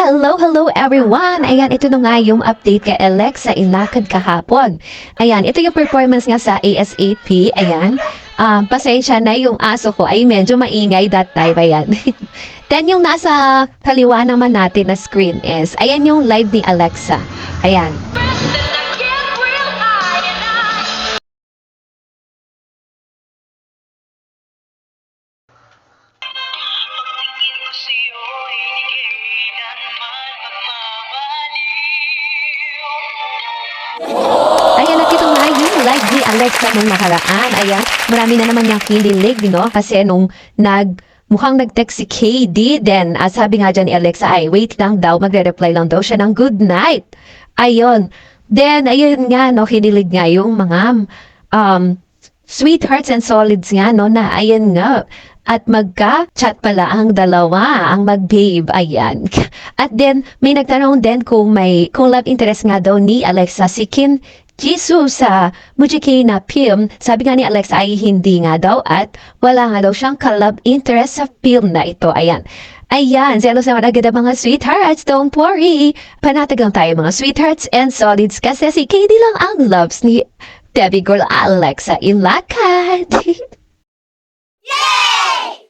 Hello everyone! Ayan, ito na nga yung update kay Alexa Ilacad kahapon. Ayan, ito yung performance nga sa ASAP. Ayan, pasensya na yung aso ko ay medyo maingay that time. Ayan. Then yung nasa kaliwa naman natin na screen is, ayan yung live ni Alexa. Ayan. Ayan, nakita nga yung live ni Alexa nung nakaraan. Ayan, marami na naman yung kinilig, no? Kasi nung mukhang nag-text si KD, then sabi nga dyan ni Alexa, ay wait lang daw, magre-reply lang daw siya ng good night. Ayun. Then, ayun nga, no, kinilig nga yung mga sweethearts and solids nga, no, na ayun nga, at magka-chat pala ang dalawa, ang mag-babe, ayan. At then, may nagtanong din kung love interest nga daw ni Alexa si Kim Jisoo sa Mujiki na film. Sabi nga ni Alexa ay hindi nga daw at wala nga daw siyang ka-love interest sa film na ito, ayan. Ayan, selos naman agad ang mga sweethearts, don't worry. Panatag lang tayo mga sweethearts and solids kasi si KD lang ang loves ni Debbie Girl Alexa Ilacad. Yay!